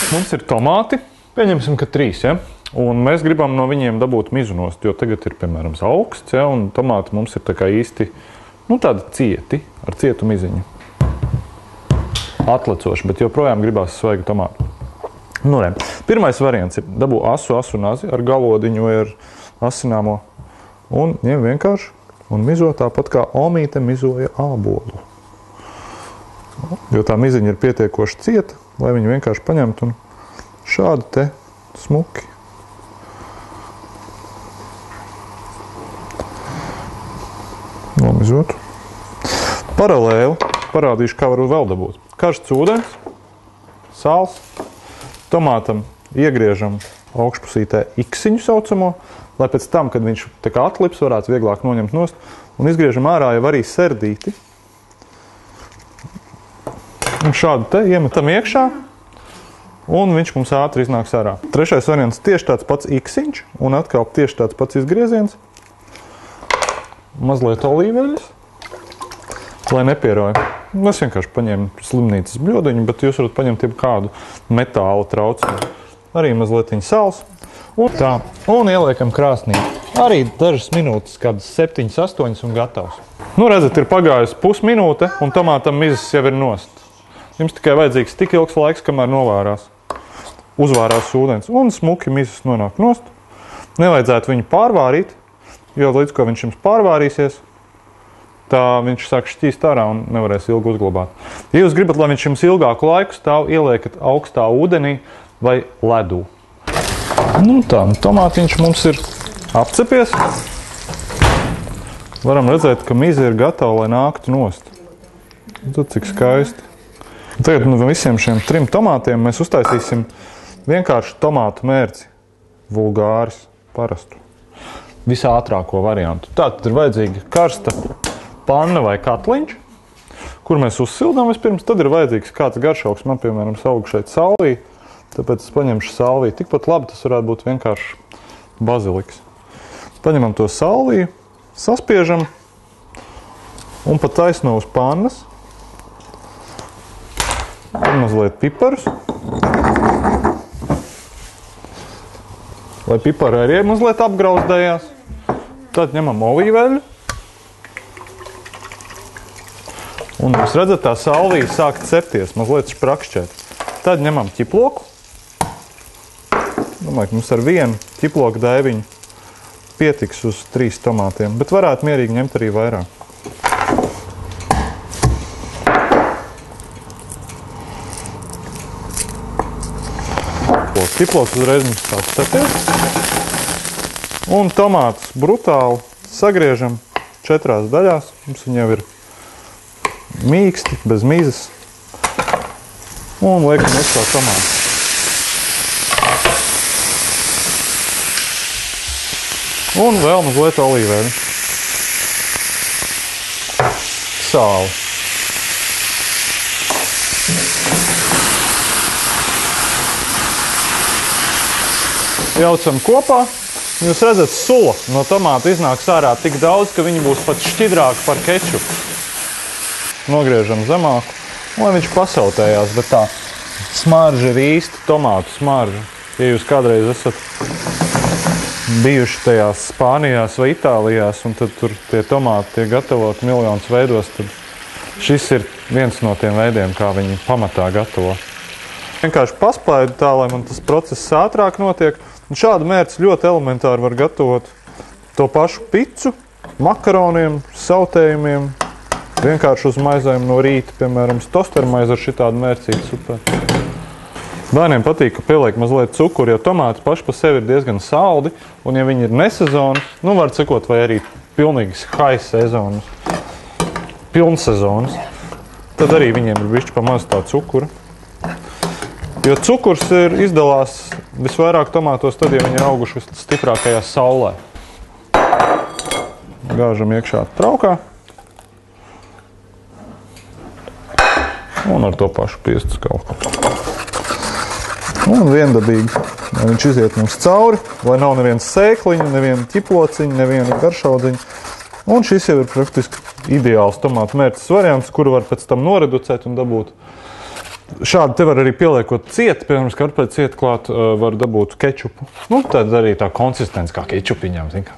Mums ir tomāti, pieņemsim, ka 3, ja? Un mēs gribam no viņiem dabūt mizu nost, jo tagad ir, piemēram, augsts, ja? Un tomāti mums ir tā kā īsti, tādi cieti, ar cietu miziņu. Atlecoši, bet joprojām gribās svaigu tomātu. Pirmais variants ir dabū asu nazi ar galodiņu vai ar asināmo. Un ņem vienkārši un mizo tāpat kā omīte mizoja ābolu. Jo tā miziņa ir pietiekoši cieta, lai viņu vienkārši paņemtu un šādi te smuki. Nomizotu. Paralēli parādīšu, kā varu vēl dabūt. Karsts ūdens, sāls, tomātam iegriežam augšpusītē iksiņu saucamo, lai pēc tam, kad viņš tā kā atlips, varētu vieglāk noņemt nost, un izgriežam ārā jau arī serdīti. Un šādu te iemetam iekšā, un viņš mums ātri iznāks ārā. Trešais variants tieši tāds pats iksiņš, un atkal tieši tāds pats izgrieziens. Mazliet olīveļas, lai nepieroja. Es vienkārši paņēmu slimnīcas bļodiņu, bet jūs varat paņemt kādu metāla trauciņu. Arī mazliet sāls. Un tā, un ieliekam krāsnī. Arī dažas minūtes, kādas 7, 8 un gatavs. Redzat, ir pagājusi pusminūte, un tomātam mizas jau ir nost. Jums tikai vajadzīgs tik ilgs laiks, kamēr uzvārās ūdens, un smuki mizas nonāk nost. Nevajadzētu viņu pārvārīt, jo līdz ko viņš jums pārvārīsies, tā viņš sāk šķīst ārā un nevarēs ilgi uzglabāt. Ja jūs gribat, lai viņš jums ilgāku laiku stāv, ieliekat augstā ūdenī vai ledū. Tomātiņš mums ir apcepies. Varam redzēt, ka miza ir gatava, lai nāktu nost. Tad cik skaisti. Tagad visiem šiem 3 tomātiem mēs uztaisīsim vienkārši tomātu mērci, vulgāris, parastu. Visātrāko variantu. Tātad ir vajadzīga karsta panna vai katliņš, kur mēs uzsildām vispirms. Tad ir vajadzīgs kāds garšaugs. Man, piemēram, aug šeit salvija, tāpēc es paņemšu salviju. Tikpat labi tas varētu būt vienkārši baziliks. Paņemam to salviju, saspiežam un pat taisno uz pannas. Un mazliet piparus. Lai pipari arī mazliet apgrauzdējās. Tad ņemam olīveļu. Un jūs redzat, tā salvija sāk cepties, mazliet šprakšķēt. Tad ņemam ķiploku. Domāju, ka mums ar vienu ķiploku daiviņu pietiks uz 3 tomātiem, bet varētu mierīgi ņemt arī vairāk. Ķiploks uzreiz mums sāk cepties. Un tomātus brutāli sagriežam 4 daļās. Mums viņi jau ir mīksti, bez mizas. Un liekam iekšā tomātu. Un vēl mazliet olīveļu. Sāli. Jaucam kopā. Jūs redzat, sula no tomāta iznāks ārā tik daudz, ka viņi būs pat šķidrāki par kečupu. Nogriežam zemāku, lai viņš pasautējās, bet tā smarža ir īsti tomātu smarža. Ja jūs kādreiz esat bijuši tajās Spānijās vai Itālijās, un tad tur tie tomāti tiek gatavot miljonus veidos, tad šis ir viens no tiem veidiem, kā viņi pamatā gatavo. Vienkārši paspaidu tā, lai man tas process ātrāk notiek. Un šādu mērci ļoti elementāri var gatavot to pašu picu, makaroniem, sautējumiem, vienkārši uz maizēm no rīta, piemēram, tostermaizi ar šitādu mērcīti, super. Bērniem patīk, ka pieliek mazliet cukuru, jo tomāti paši pa sevi ir diezgan saldi, un ja viņi ir nesezonas, var cikot, vai arī pilnīgas high sezonas, pilnsezonas, tad arī viņiem ir bišķi pa maz tā cukura. Jo cukurs izdalās visvairāk tomātos tad, ja viņi ir auguši stiprākajā saulē. Gāžam iekšā traukā. Un ar to pašu piestu skalpu. Un viendabīgi, lai viņš iziet mums cauri, lai nav neviens sēkliņu, neviena ķiplociņa, neviena garšaudziņa. Un šis jau ir praktiski ideāls tomātu mērces variants, kuru var pēc tam noreducēt un dabūt Šādi te var arī pieliekot ciet, piemēram, skarpēt ciet klāt, var dabūt kečupu. Nu, tad arī tā konsistence kā kečupiņām, zin kā.